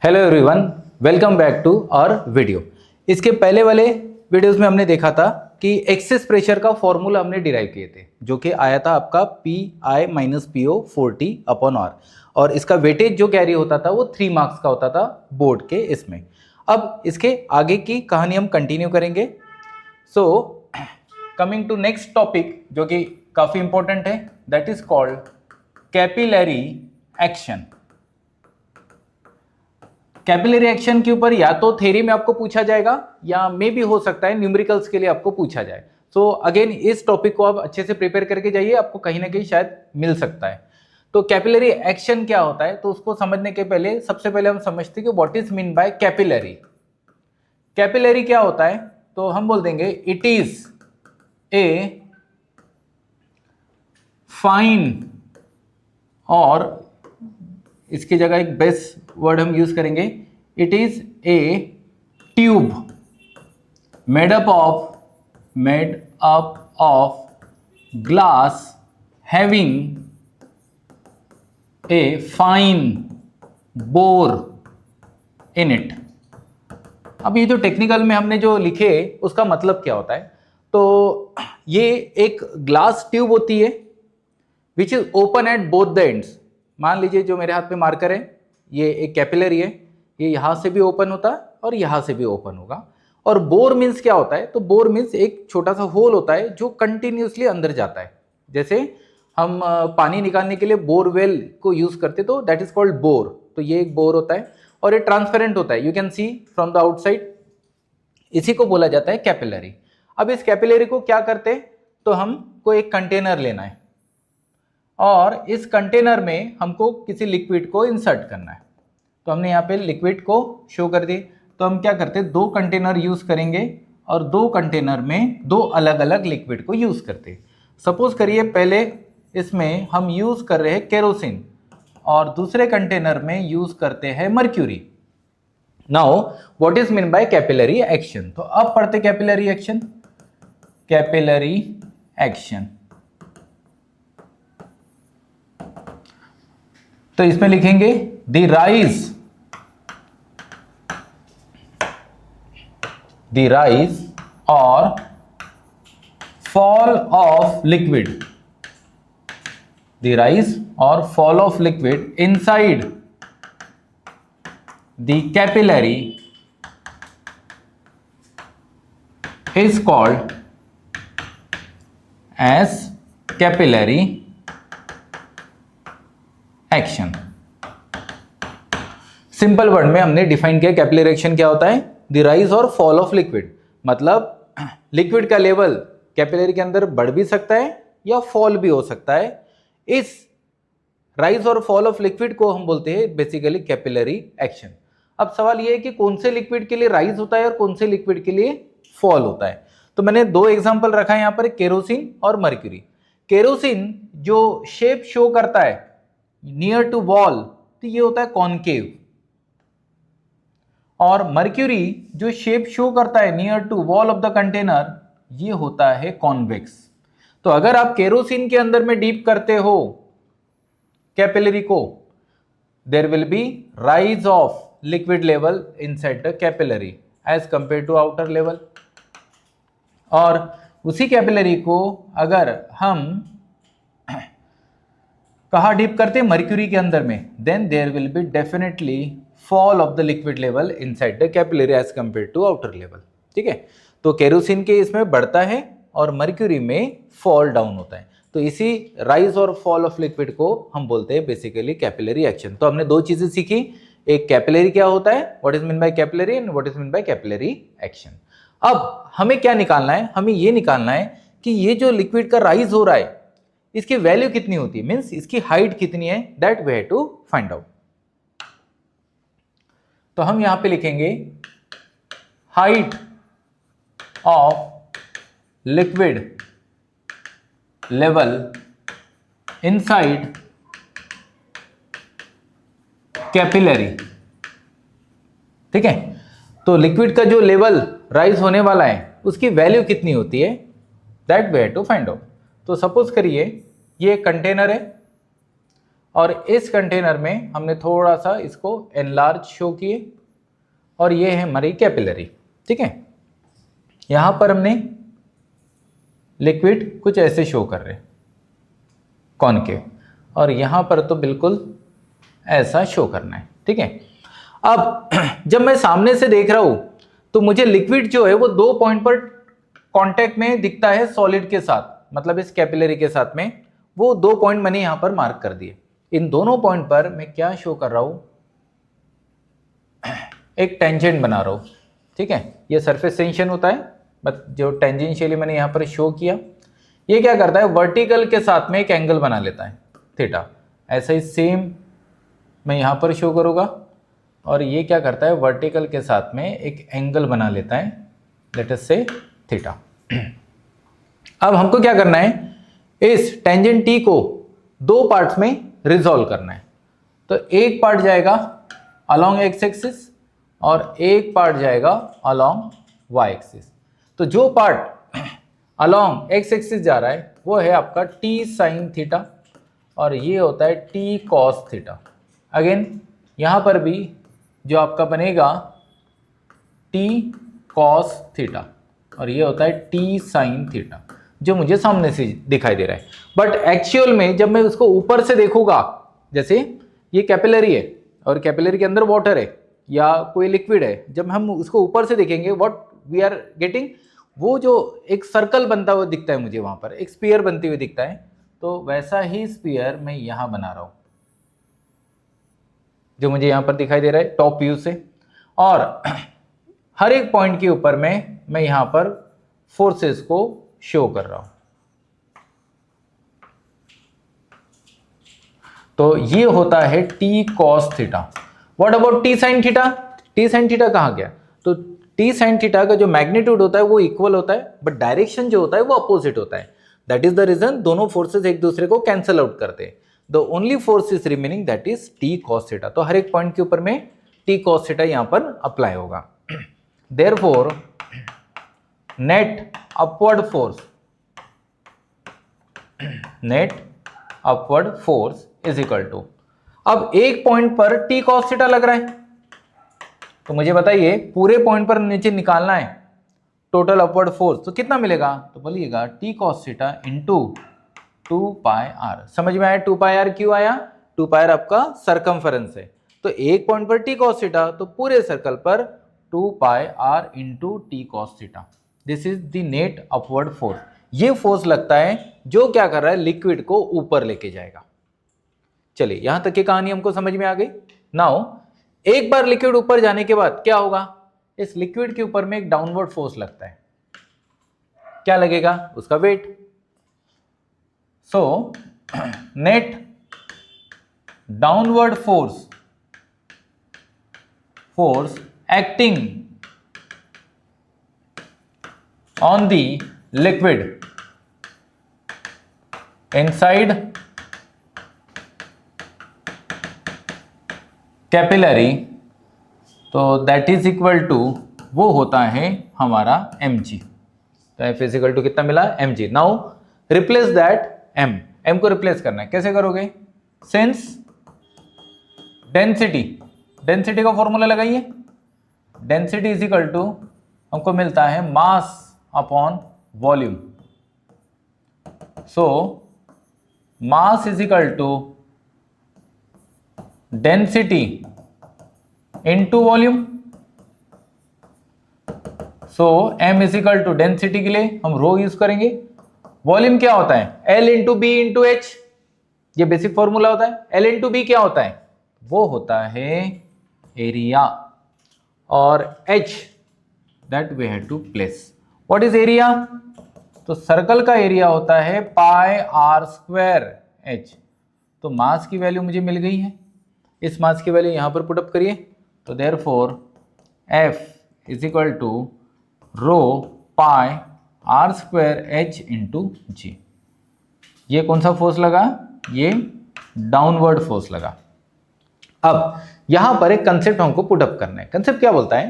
Hello everyone, welcome back to our video. इसके पहले वाले वीडियोस में हमने देखा था कि एक्सेस प्रेशर का फॉर्मूला हमने डिराइव किए थे, जो कि आया था आपका PI माइनस PO 40/R, और इसका वेटेज जो कैरी होता था वो 3 मार्क्स का होता था बोर्ड के इसमें। अब इसके आगे की कहानी हम कंटिन्यू करेंगे। So coming to next topic जो कि काफ़ी इंपॉर्टेंट है, that is called capillary action. Capillary action के ऊपर या तो थ्योरी में आपको पूछा जाएगा या मे भी हो सकता है न्यूमेरिकल्स के लिए आपको पूछा जाए। सो अगेन इस टॉपिक को आप अच्छे से प्रिपेयर करके जाइए, आपको कहीं ना कहीं शायद मिल सकता है। तो कैपिलरी एक्शन क्या होता है, तो उसको समझने के पहले सबसे पहले हम समझते हैं कि what is mean by capillary. Capillary क्या होता है, तो हम बोल देंगे इट इज ए फाइन, और इसकी जगह एक बेस्ट वर्ड हम यूज करेंगे, it is a tube made up of glass having a fine bore in it. अब ये जो टेक्निकल में हमने जो लिखे उसका मतलब क्या होता है, तो ये एक ग्लास ट्यूब होती है which is open at both the ends. मान लीजिए जो मेरे हाथ पे मार्कर है ये एक कैपिलरी है, ये यहाँ से भी ओपन होता है और यहाँ से भी ओपन होगा। और बोर मीन्स क्या होता है, तो बोर मीन्स एक छोटा सा होल होता है जो कंटिन्यूसली अंदर जाता है। जैसे हम पानी निकालने के लिए बोरवेल को यूज करते तो दैट इज कॉल्ड बोर। तो ये एक बोर होता है और ये ट्रांसपेरेंट होता है, you can see from the outside. इसी को बोला जाता है कैपिलरी। अब इस कैपिलरी को क्या करते, तो हमको एक कंटेनर लेना है और इस कंटेनर में हमको किसी लिक्विड को इंसर्ट करना है। तो हमने यहाँ पे लिक्विड को शो कर दी, तो हम क्या करते हैं, 2 कंटेनर यूज करेंगे और 2 कंटेनर में 2 अलग अलग लिक्विड को यूज करते हैं। सपोज करिए पहले इसमें हम यूज कर रहे हैं केरोसिन और दूसरे कंटेनर में यूज करते हैं mercury. Now what is mean by capillary action. तो अब पढ़ते कैपिलरी एक्शन। कैपिलरी एक्शन, तो इसमें लिखेंगे द राइज और fall of liquid, the rise और fall of liquid inside the capillary is called as capillary action. Simple word में हमने डिफाइन किया कैपिलरी एक्शन क्या होता है, द राइज और फॉल ऑफ लिक्विड। मतलब लिक्विड का लेवल कैपिलरी के अंदर बढ़ भी सकता है या फॉल भी हो सकता है। इस राइज और फॉल ऑफ लिक्विड को हम बोलते हैं बेसिकली कैपिलरी एक्शन। अब सवाल यह है कि कौन से लिक्विड के लिए राइज होता है और कौन से लिक्विड के लिए फॉल होता है। तो मैंने 2 एग्जांपल रखा है यहाँ पर, केरोसिन और मर्क्यूरी। केरोसिन जो शेप शो करता है नियर टू वॉल, तो ये होता है कॉनकेव, और मर्क्यूरी जो शेप शो करता है near to wall of the container, ये होता है कॉन्वेक्स। तो अगर आप केरोसिन के अंदर में डीप करते हो कैपिलरी को, there will be rise of liquid level inside the capillary as compare to outer level. और उसी कैपिलरी को अगर हम कहाँ डीप करते हैं, मर्क्यूरी के अंदर में, then there will be definitely fall of the liquid level inside the capillary as compare to outer level. ठीक है, तो केरोसिन के इसमें बढ़ता है और मर्क्यूरी में फॉल डाउन होता है। तो इसी राइज और फॉल ऑफ लिक्विड को हम बोलते हैं बेसिकली कैपिलरी एक्शन। तो हमने 2 चीजें सीखी, एक कैपिलरी क्या होता है, what is mean by capillary, and what is mean by capillary action. अब हमें क्या निकालना है, हमें ये निकालना है कि ये जो लिक्विड का राइज हो रहा है इसकी वैल्यू कितनी होती है, मीन्स इसकी हाइट कितनी है, that we have to find out. तो हम यहां पे लिखेंगे height of liquid level inside capillary. ठीक है, तो लिक्विड का जो लेवल राइज होने वाला है उसकी वैल्यू कितनी होती है, that we have to find out. तो सपोज करिए ये कंटेनर है और इस कंटेनर में हमने थोड़ा सा इसको एनलार्ज शो किए, और ये है हमारी कैपिलरी। ठीक है, यहां पर हमने लिक्विड कुछ ऐसे शो कर रहे कॉनकेव, और यहां पर तो बिल्कुल ऐसा शो करना है। ठीक है, अब जब मैं सामने से देख रहा हूं तो मुझे लिक्विड जो है वो 2 पॉइंट पर कांटेक्ट में दिखता है सॉलिड के साथ, मतलब इस कैपिलरी के साथ में। वो 2 पॉइंट मैंने यहां पर मार्क कर दिए। इन दोनों पॉइंट पर मैं क्या शो कर रहा हूं, एक टेंजेंट बना रहा हूं। ठीक है, ये सरफेस टेंशन होता है, बट जो टेंजेंशियली मैंने यहां पर शो किया, ये क्या करता है, वर्टिकल के साथ में एक एंगल बना लेता है थीटा। ऐसा ही सेम मैं यहां पर शो करूंगा, और ये क्या करता है, वर्टिकल के साथ में एक एंगल बना लेता है, लेट अस से थीटा। अब हमको क्या करना है, इस टेंजेंट टी को 2 पार्ट्स में रिजॉल्व करना है। तो एक पार्ट जाएगा अलोंग एक्स एक्सिस और एक पार्ट जाएगा अलोंग वाई एक्सिस। तो जो पार्ट अलोंग एक्स एक्सिस जा रहा है वो है आपका टी साइन थीटा, और ये होता है टी कॉस थीटा। अगेन यहां पर भी जो आपका बनेगा टी कॉस थीटा, और ये होता है टी साइन थीटा, जो मुझे सामने से दिखाई दे रहा है। बट एक्चुअल में जब मैं उसको ऊपर से देखूंगा, जैसे ये कैपिलरी है और कैपिलरी के अंदर वाटर है या कोई लिक्विड है, जब हम उसको ऊपर से देखेंगे व्हाट वी आर गेटिंग, वो जो एक सर्कल बनता हुआ दिखता है मुझे, वहां पर एक स्फीयर बनती हुई दिखता है। तो वैसा ही स्फीयर मैं यहां बना रहा हूं, जो मुझे यहां पर दिखाई दे रहा है टॉप व्यू से। और हर एक पॉइंट के ऊपर में मैं यहां पर फोर्सेस को शो कर रहा हूं। तो ये होता है T cos theta. What about T sine theta? T sine theta कहां गया? तो टी साइन थीटा का जो मैग्नीट्यूड होता है वो इक्वल होता है, बट डायरेक्शन जो होता है वो अपोजिट होता है। दैट इज द रीजन दोनों फोर्सेस एक दूसरे को कैंसल आउट करते हैं। The only force is remaining, that is T cos theta. तो हर एक पॉइंट के ऊपर में टी कॉस थीटा यहां पर अप्लाई होगा। Therefore net upward force is equal to, अब एक पॉइंट पर टी कॉस थीटा लग रहा है, तो मुझे बताइए पूरे पॉइंट पर नीचे निकालना है टोटल अपवर्ड फोर्स, तो कितना मिलेगा? तो बोलिएगा T cos theta into 2 pi r. समझ में आया 2 पाई आर क्यों आया? 2 पाई आर आपका सरकमफेरेंस है, तो एक पॉइंट पर टी कॉस थीटा, तो पूरे सर्कल पर 2 pi R into T cos theta. This is the net upward force. ये फोर्स लगता है जो क्या कर रहा है, लिक्विड को ऊपर लेके जाएगा। चलिए यहां तक की कहानी हमको समझ में आ गई। नाउ एक बार लिक्विड ऊपर जाने के बाद क्या होगा, इस लिक्विड के ऊपर में एक डाउनवर्ड फोर्स लगता है। क्या लगेगा? उसका weight. So net downward force acting on the liquid inside capillary, तो दैट इज इक्वल टू, वो होता है हमारा mg। तो F इज इक्वल टू कितना मिला? mg। Now replace that m को रिप्लेस करना है। कैसे करोगे? सिंस डेंसिटी का फॉर्मूला लगाइए। डेंसिटी इज इक्वल टू हमको मिलता है mass upon volume. So mass is equal to density into volume. So m is equal to density के लिए हम रो यूज करेंगे। वॉल्यूम क्या होता है? L into B into H, ये बेसिक फॉर्मूला होता है। L इंटू बी क्या होता है? वो होता है एरिया, और h that we have to place. What is area? तो सर्कल का एरिया होता है पाई आर स्क्वायर h। तो मास की वैल्यू मुझे मिल गई है, इस मास की वैल्यू यहां पर पुटअप करिए। तो therefore F is equal to rho pi R square h into G. ये कौन सा फोर्स लगा? ये डाउनवर्ड फोर्स लगा। अब यहां पर एक कंसेप्ट हमको पुटअप करना है। कंसेप्ट क्या बोलता है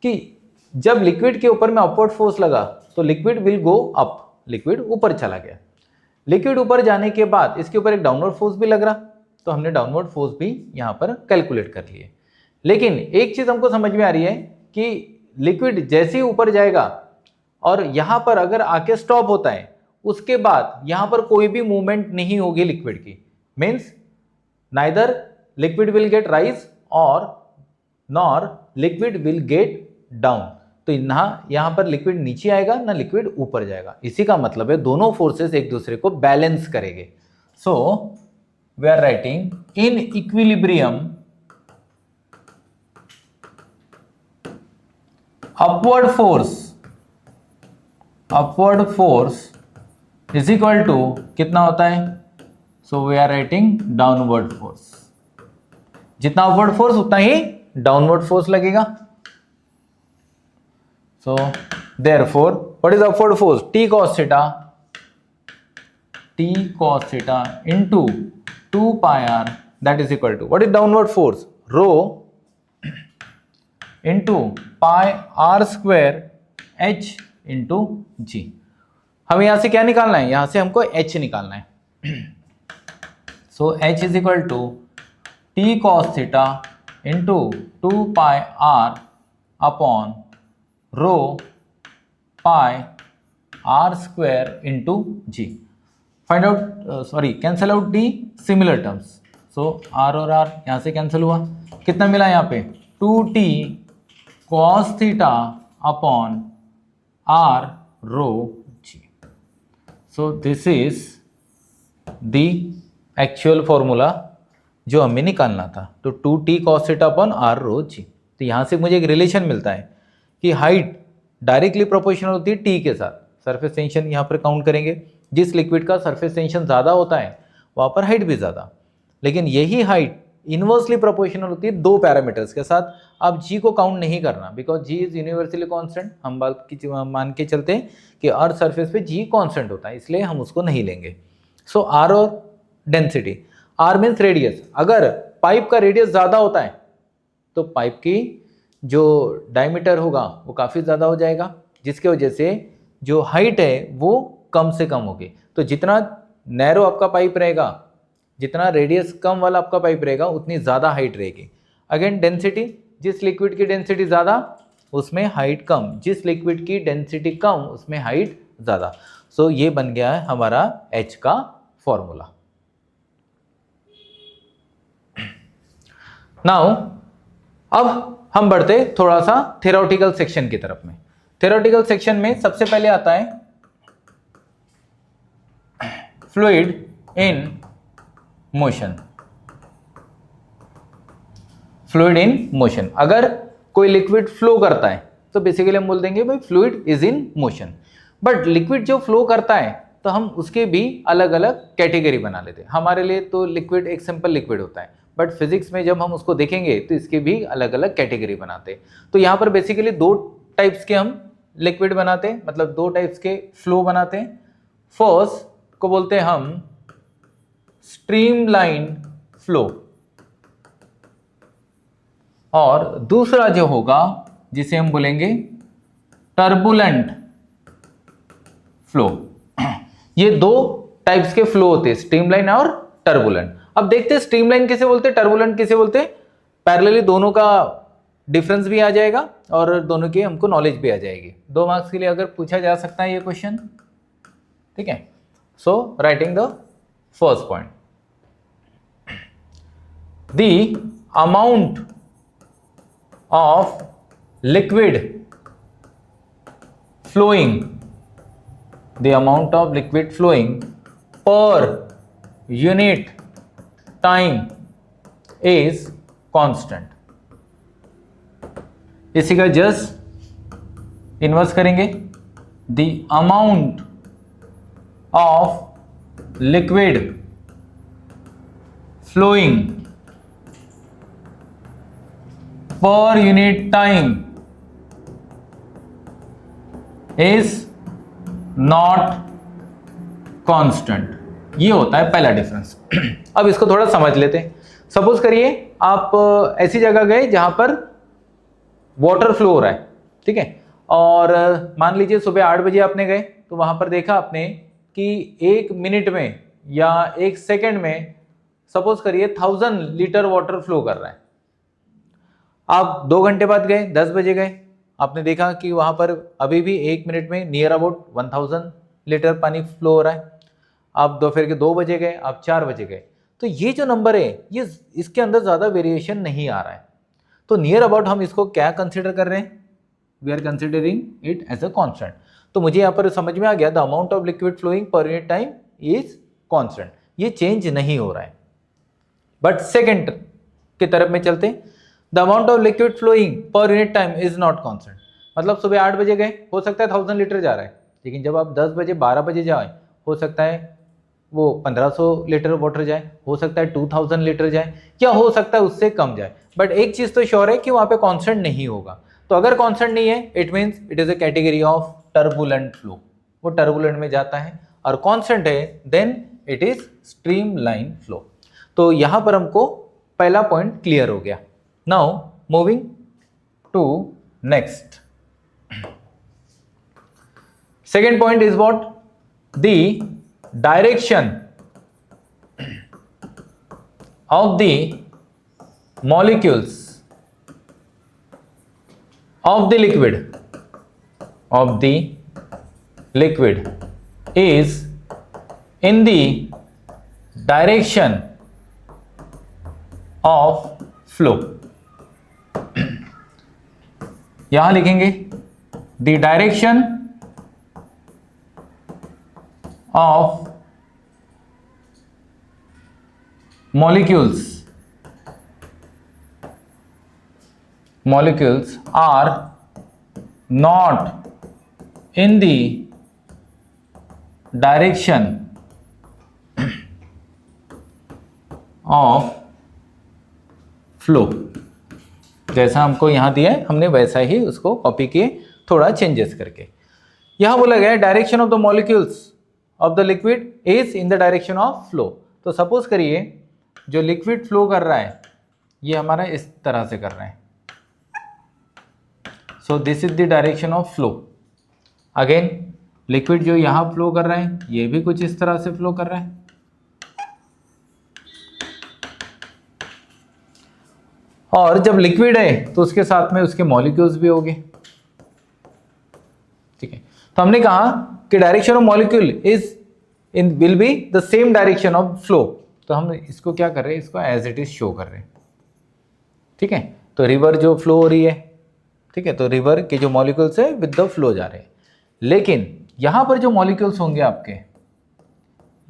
कि जब लिक्विड के ऊपर में अपवर्ड फोर्स लगा तो liquid will go up, liquid ऊपर चला गया। लिक्विड ऊपर जाने के बाद इसके ऊपर एक डाउनवर्ड फोर्स भी लग रहा, तो हमने डाउनवर्ड फोर्स भी यहाँ पर कैलकुलेट कर लिए। लेकिन एक चीज़ हमको समझ में आ रही है कि लिक्विड जैसे ही ऊपर जाएगा और यहाँ पर अगर आके स्टॉप होता है, उसके बाद यहाँ पर कोई भी मूवमेंट नहीं होगी लिक्विड की। Means neither liquid will get rise और nor liquid will get down. तो यहाँ पर लिक्विड नीचे आएगा ना लिक्विड ऊपर जाएगा। इसी का मतलब है दोनों फोर्सेस एक दूसरे को बैलेंस करेंगे। So we are writing in equilibrium upward force is equal to कितना होता है? So we are writing downward force. जितना अपवर्ड फोर्स उतना ही डाउनवर्ड फोर्स लगेगा। So therefore what is upward force? T cos theta into 2 pi r, that is equal to what is downward force? Rho into pi r square h into g। हमें यहां से क्या निकालना है? यहां से हमको h निकालना है। So h is equal to T cos theta into 2 pi r upon rho pi r square into g। Find out cancel out the similar terms. So r और r यहां से कैंसिल हुआ। कितना मिला यहाँ पे? 2t cos theta upon r rho g। So this is the actual formula जो हमें निकालना था। तो 2t cos theta upon r rho g। तो यहाँ से मुझे एक रिलेशन मिलता है कि हाइट डायरेक्टली प्रोपोर्शनल होती है t के साथ। सरफेस टेंशन यहाँ पर काउंट करेंगे। जिस लिक्विड का सरफेस टेंशन ज़्यादा होता है वहाँ पर हाइट भी ज़्यादा। लेकिन यही हाइट इन्वर्सली प्रोपोर्शनल होती है दो पैरामीटर्स के साथ। आप जी को काउंट नहीं करना, because g is universally constant. हम बात की मान के चलते हैं कि अर्थ सरफेस पे जी कांस्टेंट होता है, इसलिए हम उसको नहीं लेंगे। सो आर और डेंसिटी, आर मीन्स रेडियस। अगर पाइप का रेडियस ज़्यादा होता है तो पाइप की जो डायमीटर होगा वो काफ़ी ज़्यादा हो जाएगा, जिसके वजह से जो हाइट है वो कम से कम होगी। तो जितना नैरो आपका पाइप रहेगा, जितना रेडियस कम वाला आपका पाइप रहेगा, उतनी ज़्यादा हाइट रहेगी। अगेन डेंसिटी, जिस लिक्विड की डेंसिटी ज़्यादा उसमें हाइट कम, जिस लिक्विड की डेंसिटी कम उसमें हाइट ज़्यादा। सो ये बन गया है हमारा H का फॉर्मूला। नाउ अब हम बढ़ते थोड़ा सा थ्योरेटिकल सेक्शन की तरफ में। थ्योरेटिकल सेक्शन में सबसे पहले आता है fluid in motion. Fluid in motion, अगर कोई लिक्विड फ्लो करता है तो बेसिकली हम बोल देंगे भाई fluid is in motion. But liquid जो फ्लो करता है तो हम उसके भी अलग अलग कैटेगरी बना लेते हैं। हमारे लिए तो लिक्विड एक सिंपल लिक्विड होता है, बट फिजिक्स में जब हम उसको देखेंगे तो इसके भी अलग अलग कैटेगरी बनाते हैं। तो यहाँ पर बेसिकली दो टाइप्स के हम लिक्विड बनाते हैं, मतलब दो टाइप्स के फ्लो बनाते हैं। फर्स्ट को बोलते हैं हम स्ट्रीमलाइन फ्लो, और दूसरा जो होगा जिसे हम बोलेंगे टर्बुलेंट फ्लो। ये दो टाइप्स के फ्लो होते हैं, स्ट्रीमलाइन और टर्बुलेंट। अब देखते हैं स्ट्रीमलाइन किसे बोलते हैं, टर्बुलेंट किसे बोलते हैं। पैरेलली दोनों का डिफरेंस भी आ जाएगा और दोनों की हमको नॉलेज भी आ जाएगी। 2 मार्क्स के लिए अगर पूछा जा सकता है ये क्वेश्चन, ठीक है। So writing the first point, the amount of liquid flowing, the amount of liquid flowing per unit time is constant। इसी का जस्ट इन्वर्स करेंगे, the amount of liquid flowing per unit time is not constant. ये होता है पहला difference. अब इसको थोड़ा समझ लेते हैं। सपोज करिए आप ऐसी जगह गए जहां पर वाटर फ्लो हो रहा है, ठीक है, और मान लीजिए सुबह 8 बजे आपने गए तो वहां पर देखा आपने कि 1 मिनट में या 1 सेकंड में सपोज करिए 1000 लीटर वाटर फ्लो कर रहा है, आप 2 घंटे बाद गए, 10 बजे गए, आपने देखा कि वहां पर अभी भी 1 मिनट में नियर अबाउट 1000 लीटर पानी फ्लो हो रहा है। आप दोपहर के 2 बजे गए, आप 4 बजे गए, तो ये जो नंबर है ये इसके अंदर ज़्यादा वेरिएशन नहीं आ रहा है। तो नियर अबाउट हम इसको क्या कंसिडर कर रहे हैं, we are considering it as a constant. तो मुझे यहाँ पर समझ में आ गया, the amount of liquid flowing per unit time is constant, ये चेंज नहीं हो रहा है। बट सेकेंड की तरफ में चलते हैं, the amount of liquid flowing per unit time is not constant. मतलब सुबह 8 बजे गए, हो सकता है 1000 लीटर जा रहा है, लेकिन जब आप 10 बजे 12 बजे जाए, हो सकता है वो 1500 लीटर वाटर जाए, हो सकता है 2000 लीटर जाए, या हो सकता है उससे कम जाए। बट एक चीज़ तो श्योर है कि वहाँ पे कांस्टेंट नहीं होगा। तो अगर कांस्टेंट नहीं है, it means it is a category of turbulent flow, वो टर्बुलेंट में जाता है। और कांस्टेंट है, then it is streamline flow. तो यहाँ पर हमको पहला पॉइंट क्लियर हो गया। Now moving to next, second point is what, the direction of the molecules of the liquid is in the direction of flow। यहां लिखेंगे the direction of molecules are not in the direction of flow। जैसा हमको यहाँ दिया है हमने वैसा ही उसको कॉपी किए, थोड़ा चेंजेस करके। यहाँ बोला गया direction of the molecules of the liquid is in the direction of flow. तो सपोज करिए जो लिक्विड फ्लो कर रहा है ये हमारा इस तरह से कर रहा है, सो this is the direction of flow. Again liquid जो यहाँ फ्लो कर रहा है ये भी कुछ इस तरह से फ्लो कर रहा है, और जब लिक्विड है तो उसके साथ में उसके मॉलिक्यूल्स भी होंगे। ठीक है, तो हमने कहा कि direction of molecule is in will be the same direction of flow. तो हम इसको क्या कर रहे हैं, इसको एज इट इज शो कर रहे हैं। ठीक है, तो रिवर जो फ्लो हो रही है, ठीक है, तो रिवर के जो मॉलिक्यूल्स है विद द फ्लो जा रहे हैं। लेकिन यहाँ पर जो मॉलिक्यूल्स होंगे आपके,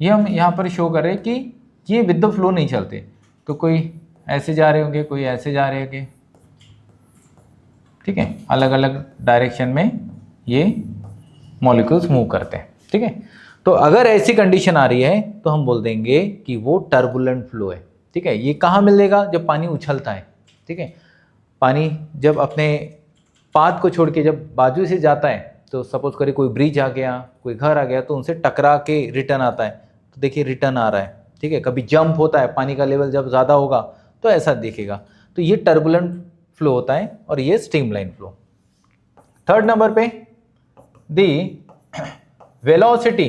ये हम यहाँ पर शो कर रहे हैं कि ये विद द फ्लो नहीं चलते। तो कोई ऐसे जा रहे होंगे, कोई ऐसे जा रहे होंगे। ठीक है, अलग अलग डायरेक्शन में ये मॉलिक्यूल्स मूव करते हैं। ठीक है, तो अगर ऐसी कंडीशन आ रही है तो हम बोल देंगे कि वो टर्बुलेंट फ्लो है। ठीक है, ये कहाँ मिलेगा, जब पानी उछलता है। ठीक है, पानी जब अपने पाथ को छोड़ के जब बाजू से जाता है, तो सपोज करिए कोई ब्रिज आ गया, कोई घर आ गया, तो उनसे टकरा के रिटर्न आता है। तो देखिए रिटर्न आ रहा है। ठीक है, कभी जंप होता है, पानी का लेवल जब ज़्यादा होगा तो ऐसा दिखेगा। तो ये टर्बुलेंट फ्लो होता है और ये स्ट्रीमलाइन फ्लो। थर्ड नंबर पे the velocity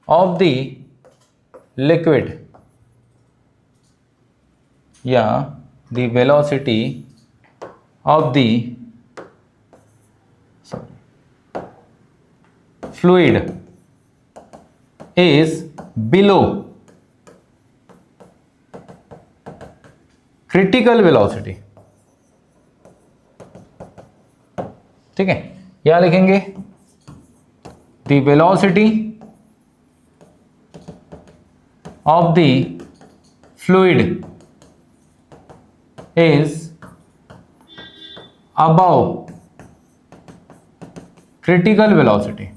of the liquid या the velocity of the fluid is below critical velocity। ठीक है, क्या लिखेंगे, the velocity of the fluid is above critical velocity।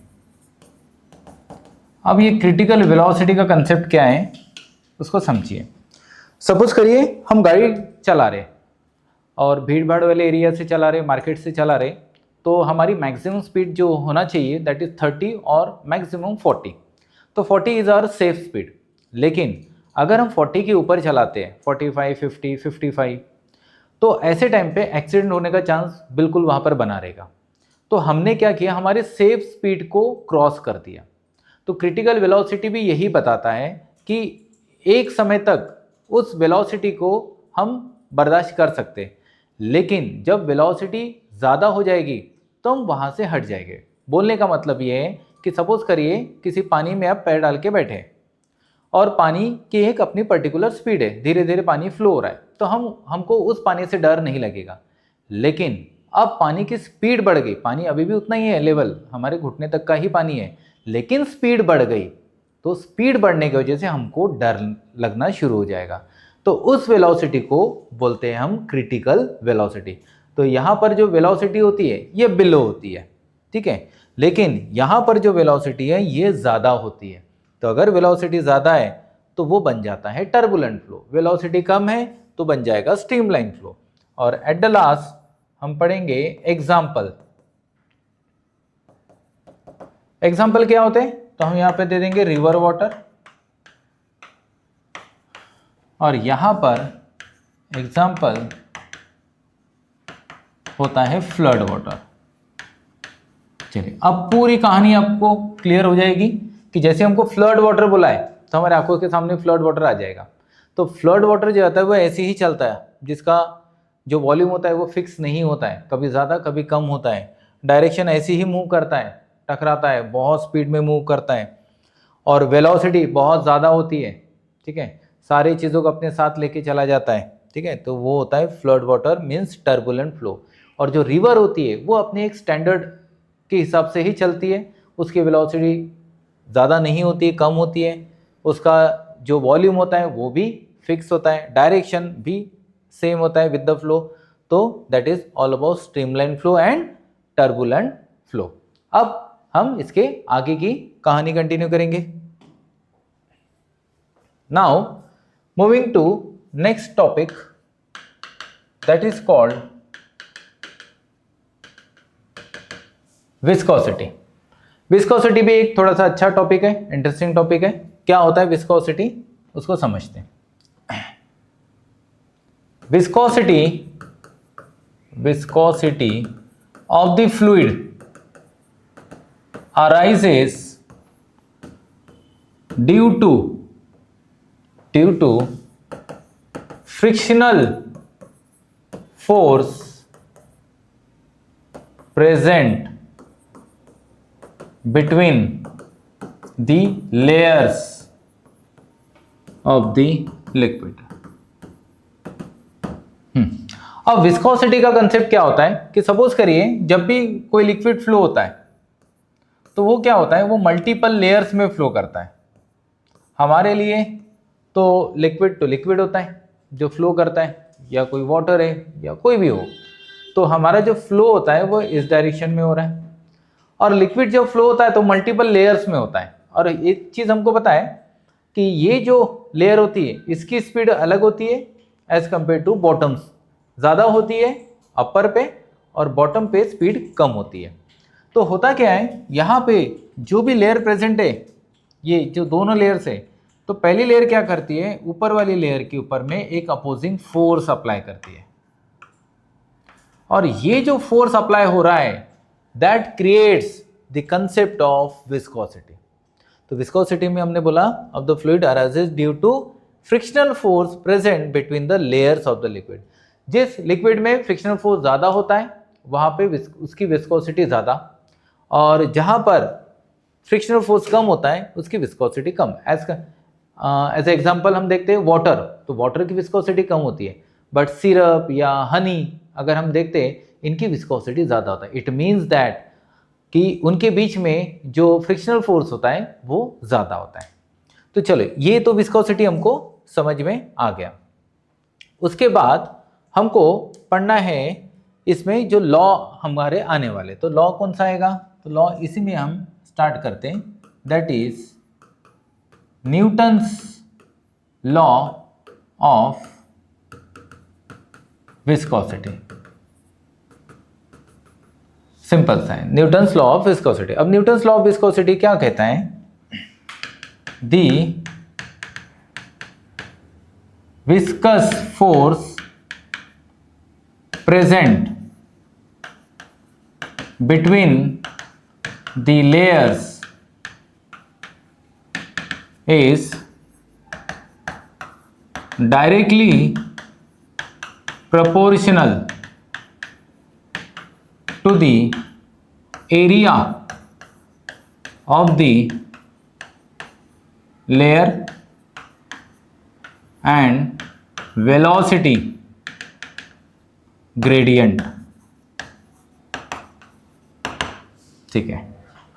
अब ये क्रिटिकल वेलोसिटी का कंसेप्ट क्या है उसको समझिए। सपोज करिए हम गाड़ी चला रहे और भीड़ भाड़ वाले एरिया से चला रहे, मार्केट से चला रहे, तो हमारी मैक्सिमम स्पीड जो होना चाहिए दैट इज 30 और मैक्सिमम 40। तो 40 इज़ आवर सेफ स्पीड। लेकिन अगर हम 40 के ऊपर चलाते हैं, 45, 50, 55, तो ऐसे टाइम पे एक्सीडेंट होने का चांस बिल्कुल वहाँ पर बना रहेगा। तो हमने क्या किया, हमारे सेफ स्पीड को क्रॉस कर दिया। तो क्रिटिकल वेलोसिटी भी यही बताता है कि एक समय तक उस वेलोसिटी को हम बर्दाश्त कर सकते हैं, लेकिन जब वेलोसिटी ज़्यादा हो जाएगी तो हम वहाँ से हट जाएंगे। बोलने का मतलब ये है कि सपोज करिए किसी पानी में आप पैर डाल के बैठे और पानी की एक अपनी पर्टिकुलर स्पीड है, धीरे धीरे पानी फ्लो हो रहा है, तो हमको उस पानी से डर नहीं लगेगा। लेकिन अब पानी की स्पीड बढ़ गई, पानी अभी भी उतना ही है, लेवल हमारे घुटने तक का ही पानी है, लेकिन स्पीड बढ़ गई, तो स्पीड बढ़ने की वजह से हमको डर लगना शुरू हो जाएगा। तो उस वेलोसिटी को बोलते हैं हम क्रिटिकल वेलोसिटी। तो यहाँ पर जो वेलोसिटी होती है ये बिलो होती है, ठीक है, लेकिन यहाँ पर जो वेलोसिटी है ये ज़्यादा होती है। तो अगर वेलोसिटी ज़्यादा है तो वो बन जाता है टर्बुलेंट फ्लो, वेलोसिटी कम है तो बन जाएगा स्ट्रीमलाइन फ्लो। और एट द लास्ट हम पढ़ेंगे एग्जाम्पल। एग्जाम्पल क्या होते हैं, तो हम यहाँ पे दे देंगे रिवर वाटर, और यहाँ पर एग्जाम्पल होता है फ्लड वाटर। चलिए अब पूरी कहानी आपको क्लियर हो जाएगी कि जैसे हमको फ्लड वाटर बोला है तो हमारे आंखों के सामने फ्लड वाटर आ जाएगा। तो फ्लड वाटर जो होता है वो ऐसे ही चलता है, जिसका जो वॉल्यूम होता है वो फिक्स नहीं होता है, कभी ज़्यादा कभी कम होता है, डायरेक्शन ऐसी ही मूव करता है, टकराता है, बहुत स्पीड में मूव करता है, और वेलोसिटी बहुत ज़्यादा होती है, ठीक है, सारी चीज़ों को अपने साथ लेके चला जाता है, ठीक है। तो वो होता है flood water, means turbulent flow. और जो रिवर होती है वो अपने एक स्टैंडर्ड के हिसाब से ही चलती है, उसकी वेलोसिटी ज़्यादा नहीं होती है, कम होती है, उसका जो वॉल्यूम होता है वो भी फिक्स होता है, डायरेक्शन भी सेम होता है विद द फ्लो। तो that is all about streamline flow and turbulent flow. अब हम इसके आगे की कहानी कंटिन्यू करेंगे। Now moving to next topic, that is called viscosity. Viscosity भी एक थोड़ा सा अच्छा टॉपिक है, इंटरेस्टिंग टॉपिक है। क्या होता है विस्कोसिटी, उसको समझते हैं। Viscosity of the fluid arises due to frictional force present between the layers of the liquid। अब विस्कोसिटी का कंसेप्ट क्या होता है कि सपोज करिए जब भी कोई लिक्विड फ्लो होता है तो वो क्या होता है, वो मल्टीपल लेयर्स में फ्लो करता है। हमारे लिए तो लिक्विड होता है जो फ्लो करता है, या कोई वाटर है या कोई भी हो, तो हमारा जो फ्लो होता है वो इस डायरेक्शन में हो रहा है। और लिक्विड जब फ्लो होता है तो मल्टीपल लेयर्स में होता है। और एक चीज़ हमको पता है कि ये जो लेयर होती है इसकी स्पीड अलग होती है एज कंपेयर टू बॉटम्स, ज़्यादा होती है अपर पे और बॉटम पे स्पीड कम होती है। तो होता क्या है, यहाँ पे जो भी लेयर प्रेजेंट है, ये जो दोनों लेयर्स है, तो पहली लेयर क्या करती है, ऊपर वाली लेयर के ऊपर में एक अपोजिंग फोर्स अप्लाई करती है, और ये जो फोर्स अप्लाई हो रहा है that creates the concept of viscosity। तो viscosity में हमने बोला of the fluid arises due to frictional force present between the layers of the liquid। जिस लिक्विड में फ्रिक्शनल फोर्स ज़्यादा होता है वहाँ पे उसकी विस्कोसिटी ज़्यादा, और जहाँ पर फ्रिक्शनल फोर्स कम होता है उसकी विस्कोसिटी कम। एज एग्जाम्पल हम देखते हैं वाटर, तो वाटर की विस्कोसिटी कम होती है, बट सिरप या हनी अगर हम देखते हैं इनकी विस्कोसिटी ज़्यादा होता है। इट मीन्स दैट कि उनके बीच में जो फ्रिक्शनल फोर्स होता है वो ज़्यादा होता है। तो चलो ये तो विस्कोसिटी हमको समझ में आ गया। उसके बाद हमको पढ़ना है इसमें जो लॉ हमारे आने वाले, तो लॉ कौन सा आएगा, तो लॉ इसी में हम स्टार्ट करते हैं, that is Newton's law of viscosity. Simple सा है, न्यूटन्स लॉ ऑफ विस्कोसिटी। अब न्यूटन्स लॉ ऑफ विस्कोसिटी क्या कहता है, the viscous force present between the layers is directly proportional to the area of the layer and velocity gradient। ठीक है,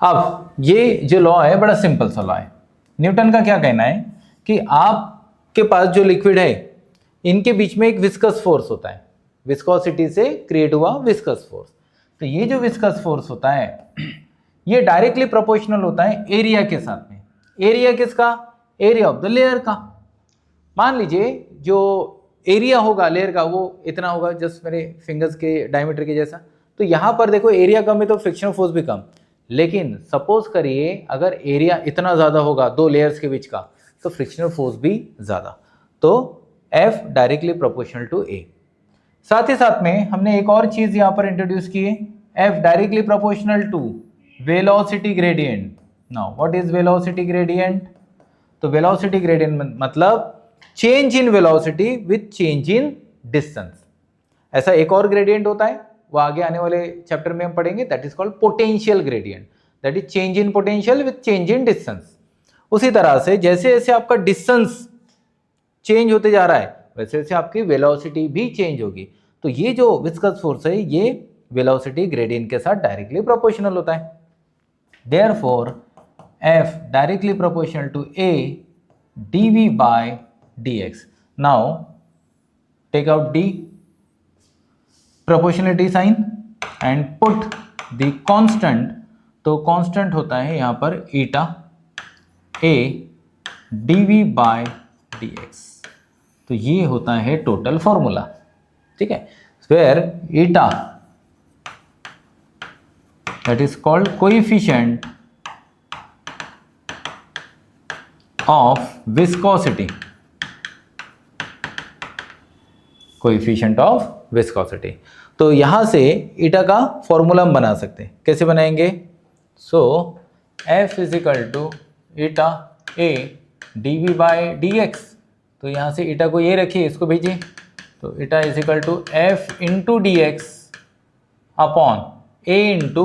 अब ये जो लॉ है बड़ा सिंपल सा लॉ है। न्यूटन का क्या कहना है कि आपके पास जो लिक्विड है इनके बीच में एक विस्कस फोर्स होता है, विस्कोसिटी से क्रिएट हुआ विस्कस फोर्स। तो ये जो विस्कस फोर्स होता है ये डायरेक्टली प्रोपोर्शनल होता है एरिया के साथ में। एरिया किसका? एरिया ऑफ द लेयर का। मान लीजिए जो एरिया होगा लेयर का वो इतना होगा, जस्ट मेरे फिंगर्स के डायमीटर के जैसा। तो यहाँ पर देखो एरिया कम है तो फ्रिक्शनल फोर्स भी कम। लेकिन सपोज करिए अगर एरिया इतना ज़्यादा होगा दो लेयर्स के बीच का तो फ्रिक्शनल फोर्स भी ज़्यादा। तो F directly proportional to A। साथ ही साथ में हमने एक और चीज़ यहाँ पर इंट्रोड्यूस की है, F directly proportional to velocity gradient. Now what is velocity gradient? तो वेलोसिटी ग्रेडियंट मतलब change in velocity with change in distance. ऐसा एक और ग्रेडियंट होता है, वो आगे आने वाले चैप्टर में हम पढ़ेंगे, that is called potential gradient, that is change in potential with change in distance. उसी तरह से जैसे जैसे आपका डिस्टेंस चेंज होते जा रहा है वैसे वैसे आपकी वेलोसिटी भी चेंज होगी। तो ये जो विस्कस फोर्स है ये वेलोसिटी ग्रेडियंट के साथ डायरेक्टली प्रोपोर्शनल होता है। Therefore F directly proportional to A dV by dx। Now take out D proportionality sign and put the constant। तो कांस्टेंट होता है यहाँ पर ईटा A dV by dx। तो ये होता है टोटल फॉर्मूला। ठीक है, where eta that is called coefficient of viscosity, coefficient of viscosity. तो यहां से ईटा का फॉर्मूला हम बना सकते हैं। कैसे बनाएंगे? So F is equal to eta A dV by dx। तो यहाँ से ईटा को ये रखिए, इसको भेजिए, तो eta is equal to F into d x upon A into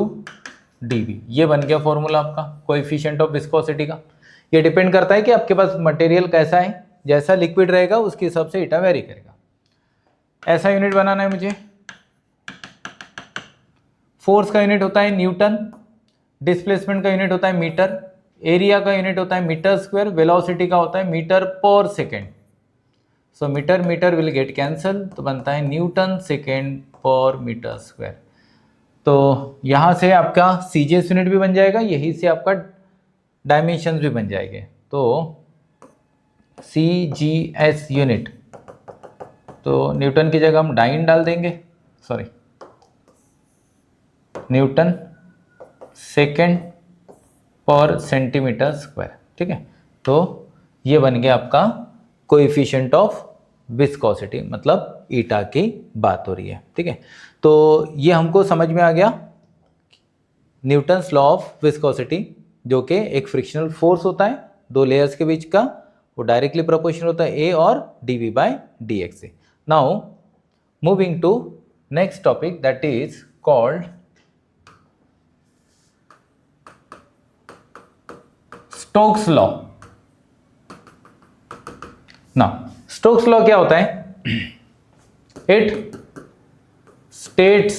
dV। ये बन गया फॉर्मूला आपका कोएफिशिएंट ऑफ विस्कोसिटी का। ये डिपेंड करता है कि आपके पास मटेरियल कैसा है, जैसा लिक्विड रहेगा उसके हिसाब से ईटा वेरी करेगा। ऐसा यूनिट बनाना है मुझे। फोर्स का यूनिट होता है न्यूटन, डिस्प्लेसमेंट का यूनिट होता है मीटर, एरिया का यूनिट होता है मीटर स्क्वायर, वेलोसिटी का होता है metre per second. So metre metre will get cancel, तो बनता है newton second per metre square. तो यहाँ से आपका CGS यूनिट भी बन जाएगा, यही से आपका डायमेंशन भी बन जाएंगे। तो CGS यूनिट, तो न्यूटन की जगह हम डाइन डाल देंगे, सॉरी न्यूटन सेकेंड पर सेंटीमीटर स्क्वायर। ठीक है, तो ये बन गया आपका कोएफिशिएंट ऑफ विस्कोसिटी, मतलब ईटा की बात हो रही है। ठीक है, तो ये हमको समझ में आ गया न्यूटन्स लॉ ऑफ विस्कोसिटी, जो कि एक फ्रिक्शनल फोर्स होता है दो लेयर्स के बीच का, वो डायरेक्टली प्रोपोर्शनल होता है A और dV बाई dx से। Now moving to next topic that is called Stokes law. Now Stokes law क्या होता है? It states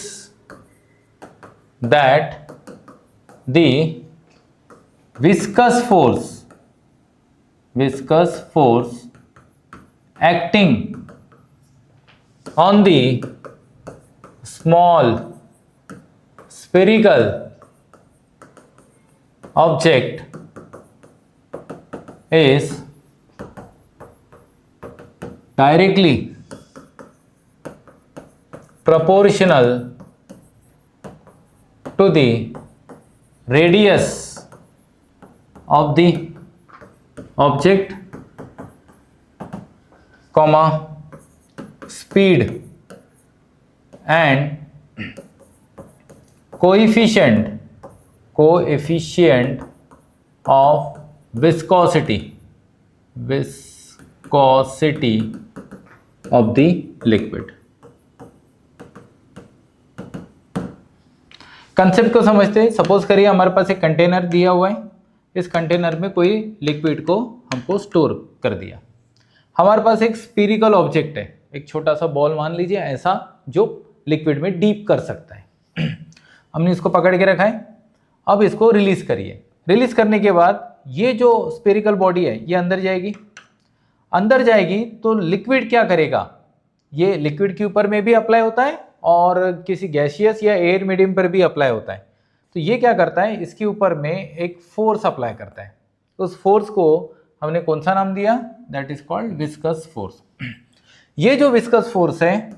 that the viscous force acting on the small spherical object is directly proportional to the radius of the object, comma speed and coefficient of viscosity of the liquid. Concept को समझते हैं। Suppose करिए हमारे पास एक container दिया हुआ है, इस कंटेनर में कोई लिक्विड को हमको स्टोर कर दिया। हमारे पास एक स्फीरिकल ऑब्जेक्ट है, एक छोटा सा बॉल मान लीजिए ऐसा, जो लिक्विड में डीप कर सकता है। हमने इसको पकड़ के रखा है। अब इसको रिलीज करिए। रिलीज करने के बाद ये जो स्फीरिकल बॉडी है ये अंदर जाएगी। अंदर जाएगी तो लिक्विड क्या करेगा, ये लिक्विड के ऊपर में भी अप्लाई होता है और किसी गैसियस या एयर मीडियम पर भी अप्लाई होता है। तो ये क्या करता है, इसके ऊपर में एक फोर्स अप्लाई करता है। उस फोर्स को हमने कौन सा नाम दिया, that is called viscous force. ये जो विस्कस फोर्स है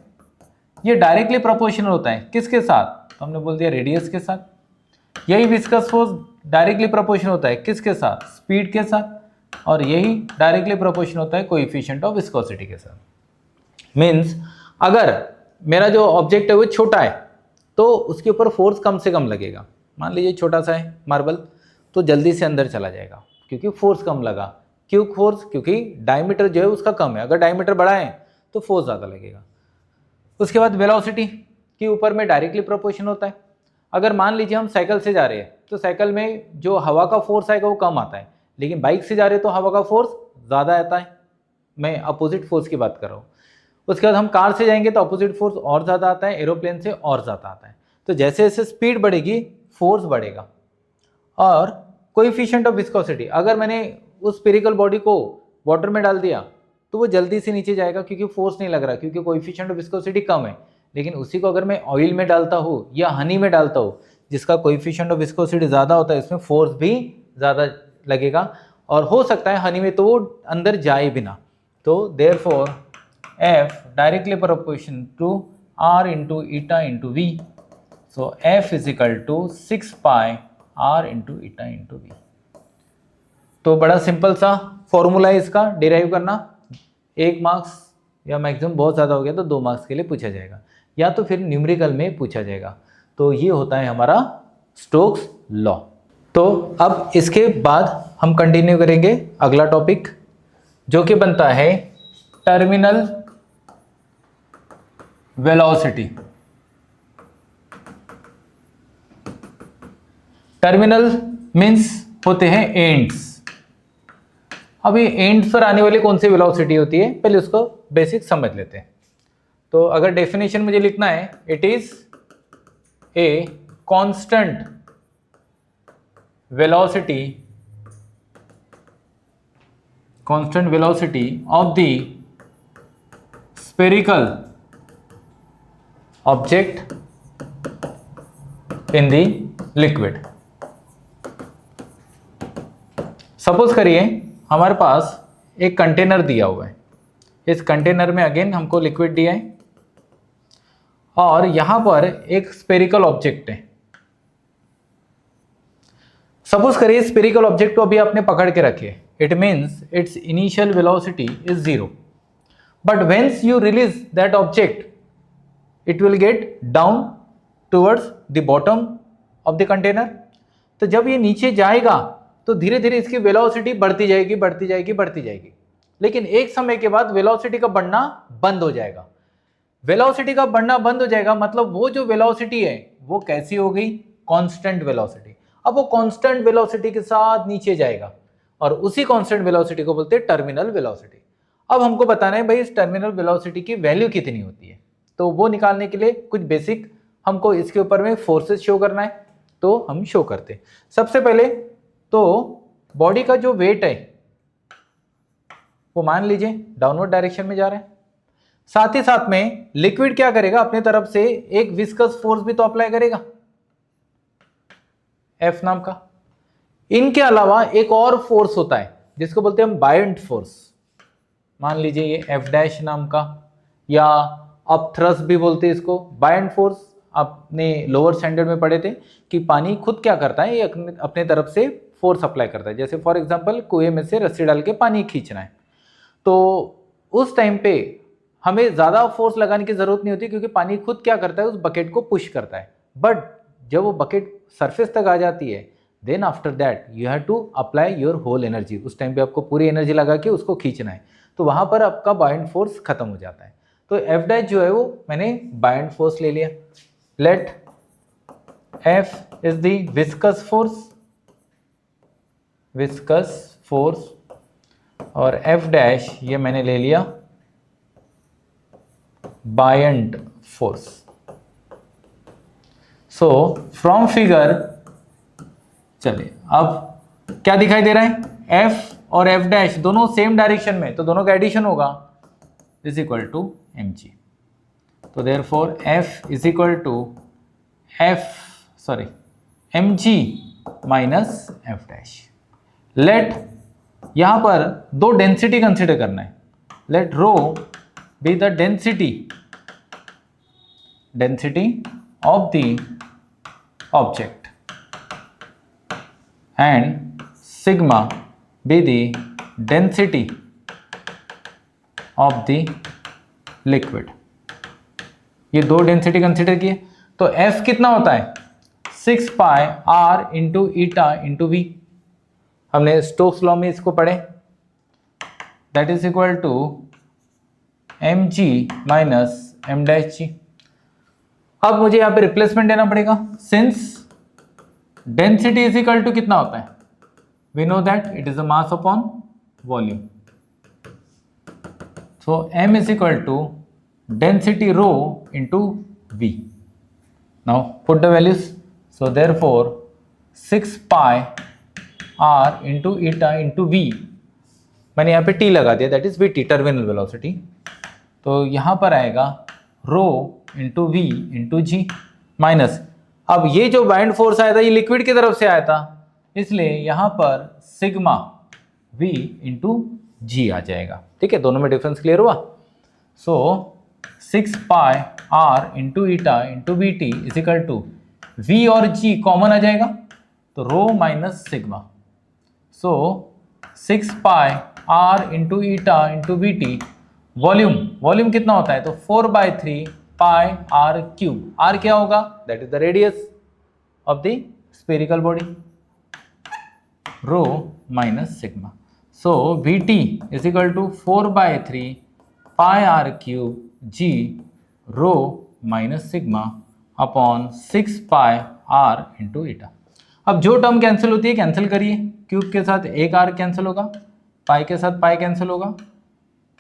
ये डायरेक्टली प्रोपोर्शनल होता है किसके साथ, तो हमने बोल दिया रेडियस के साथ। यही विस्कस फोर्स डायरेक्टली प्रोपोर्शनल होता है किसके साथ, स्पीड के साथ। और यही डायरेक्टली प्रोपोर्शनल होता है कोएफिशिएंट ऑफ विस्कोसिटी के साथ। मीन्स अगर मेरा जो ऑब्जेक्ट है वो छोटा है तो उसके ऊपर फोर्स कम से कम लगेगा। मान लीजिए छोटा सा है मार्बल, तो जल्दी से अंदर चला जाएगा क्योंकि फोर्स कम लगा। क्यों फोर्स, क्योंकि डायमीटर जो है उसका कम है। अगर डायमीटर बड़ा है तो फोर्स ज़्यादा लगेगा। उसके बाद वेलोसिटी के ऊपर में डायरेक्टली प्रोपोर्शन होता है। अगर मान लीजिए हम साइकिल से जा रहे हैं तो साइकिल में जो हवा का फोर्स आएगा वो कम आता है, लेकिन बाइक से जा रहे हैं तो हवा का फोर्स ज़्यादा आता है। मैं अपोजिट फोर्स की बात कर रहा हूँ। उसके बाद हम कार से जाएंगे तो अपोजिट फोर्स और ज़्यादा आता है, एरोप्लेन से और ज़्यादा आता है। तो जैसे जैसे स्पीड बढ़ेगी फोर्स बढ़ेगा। और कोएफिशिएंट ऑफ विस्कोसिटी, अगर मैंने उस स्फीरिकल बॉडी को वाटर में डाल दिया तो वो जल्दी से नीचे जाएगा क्योंकि फोर्स नहीं लग रहा, क्योंकि कोएफिशिएंट ऑफ विस्कोसिटी कम है। लेकिन उसी को अगर मैं ऑयल में डालता हूँ या हनी में डालता हूँ जिसका कोएफिशिएंट ऑफ विस्कोसिटी ज़्यादा होता है, इसमें फोर्स भी ज़्यादा लगेगा और हो सकता है हनी में तो वो अंदर जाए भी ना। तो therefore F directly proportional to R into eta into V. So F is equal to 6 pi R into eta into V. तो बड़ा सिंपल सा फॉर्मूला है इसका डिराइव करना। 1 मार्क्स या मैक्सिमम बहुत ज़्यादा हो गया तो 2 मार्क्स के लिए पूछा जाएगा, या तो फिर न्यूमेरिकल में पूछा जाएगा। तो ये होता है हमारा स्टोक्स लॉ। तो अब इसके बाद हम कंटिन्यू करेंगे अगला टॉपिक जो कि बनता है टर्मिनल वेलोसिटी। टर्मिनल मीन्स होते हैं एंड्स। अब ये एंड्स पर आने वाली कौन सी वेलोसिटी होती है पहले उसको बेसिक समझ लेते हैं। तो अगर डेफिनेशन मुझे लिखना है, it is a constant velocity of the spherical object in the liquid. Suppose करिए हमारे पास एक कंटेनर दिया हुआ है। इस कंटेनर में अगेन हमको लिक्विड दिया है और यहां पर एक स्फेरिकल ऑब्जेक्ट है। सपोज करिए स्फेरिकल ऑब्जेक्ट को अभी आपने पकड़ के रखे, it means its initial velocity is 0, but whence you release that object it will get down towards the bottom of the container। तो जब ये नीचे जाएगा तो धीरे धीरे इसकी वेलोसिटी बढ़ती जाएगी बढ़ती जाएगी बढ़ती जाएगी, लेकिन एक समय के बाद वेलोसिटी का बढ़ना बंद हो जाएगा। वेलोसिटी का बढ़ना बंद हो जाएगा मतलब वो जो वेलोसिटी है वो कैसी हो गई, कांस्टेंट वेलोसिटी। अब वो कांस्टेंट वेलोसिटी के साथ नीचे जाएगा और उसी कांस्टेंट वेलोसिटी को बोलते हैं टर्मिनल वेलोसिटी। अब हमको बताना है भाई इस टर्मिनल वेलोसिटी की वैल्यू कितनी होती है। तो वो निकालने के लिए कुछ बेसिक हमको इसके ऊपर में फोर्सेस शो करना है, तो हम शो करते हैं। सबसे पहले तो बॉडी का जो वेट है वो मान लीजिए डाउनवर्ड डायरेक्शन में जा रहा है। साथ ही साथ में लिक्विड क्या करेगा, अपने तरफ से एक विस्कस फोर्स भी तो अप्लाई करेगा F नाम का। इनके अलावा एक और फोर्स होता है जिसको बोलते हैं हम बायंट फोर्स। मान लीजिए ये F' नाम का, या अब थ्रस्ट भी बोलते हैं इसको। बायंट फोर्स आपने लोअर स्टैंडर्ड में पढ़े थे कि पानी खुद क्या करता है, ये अपने तरफ से फोर्स अप्लाई करता है। जैसे फॉर एग्जांपल कुएं में से रस्सी डाल के पानी खींचना है, तो उस टाइम पे हमें ज़्यादा फोर्स लगाने की ज़रूरत नहीं होती क्योंकि पानी खुद क्या करता है, उस बकेट को पुश करता है। बट जब वो बकेट सरफेस तक आ जाती है, then after that you have to apply your whole energy. उस टाइम पे आपको पूरी एनर्जी लगा के उसको खींचना है, तो वहाँ पर आपका बायंट फोर्स खत्म हो जाता है। तो एफ डैश जो है वो मैंने बाइंड फोर्स ले लिया। Let F is the viscous force और एफ डैश ये मैंने ले लिया buoyant force. So from figure, चलिए अब क्या दिखाई दे रहा है, एफ और एफ डैश दोनों सेम डायरेक्शन में, तो दोनों का एडिशन होगा is equal to M G. तो therefore F is equal to M G minus F dash. Let यहां पर दो डेंसिटी कंसिडर करना है। Let rho be the density of the object and sigma be the density of the liquid। ये दो density consider किए, तो F कितना होता है 6 pi R into eta into V. हमने स्टोक्स लॉ में इसको पढ़े, that is equal to M G minus M dash G. अब मुझे यहाँ पे रिप्लेसमेंट देना पड़ेगा, since density is equal to कितना होता है, we know that it is a mass upon volume. So m is equal to density rho into v। Now put the values. So therefore 6 pi r into eta into v, मैंने यहाँ पे t लगा दिया, that is vt terminal velocity. तो यहाँ पर आएगा रो into v into जी minus, अब ये जो बाइंड फोर्स आया था ये लिक्विड की तरफ से आया था, इसलिए यहां पर सिग्मा v इंटू जी आ जाएगा। ठीक है, दोनों में डिफरेंस क्लियर हुआ। So 6 pi r into eta into V T is equal to v और g कॉमन आ जाएगा, तो rho minus sigma. So 6 pi r into eta into V T, volume कितना होता है, तो 4/3 पाई r क्यूब। r क्या होगा, that is the radius of the spherical body, rho minus sigma. So V T is equal to 4/3 pi r cube g rho minus sigma upon 6 pi r into eta. अब जो term cancel होती है cancel करिए, cube के साथ एक r cancel होगा, पाई के साथ पाई कैंसिल होगा,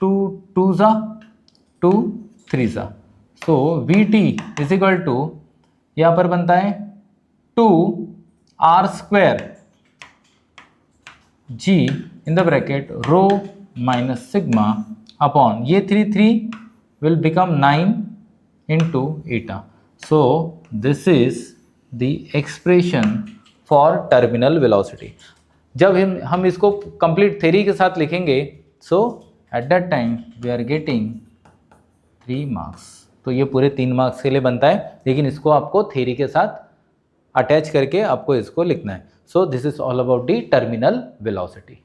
2 2 ज़ा 2 3 ज़ा। So V T is equal to यहाँ पर बनता है 2r² G in the bracket rho minus sigma upon ये 3 will become 9 into eta. So this is the expression for terminal velocity. जब हम इसको कंप्लीट थ्योरी के साथ लिखेंगे, so at that time we are getting 3 marks. तो ये पूरे 3 मार्क्स के लिए बनता है, लेकिन इसको आपको थ्योरी के साथ अटैच करके आपको इसको लिखना है। सो this is all about the terminal velocity.